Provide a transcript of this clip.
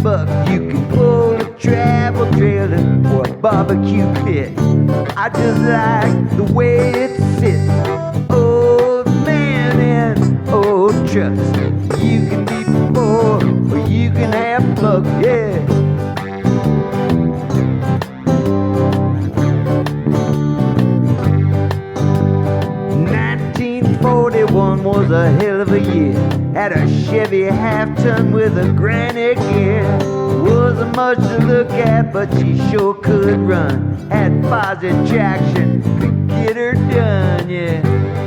buck. You can pull a travel trailer or a barbecue pit. I just like the way it sits. Old man and old trucks. You can be poor or you can have luck, yeah. 1941 was a hell of a year. Had a Chevy half-ton with a granite gear. Wasn't much to look at, but she sure could run. Had positive traction, could get her done, yeah.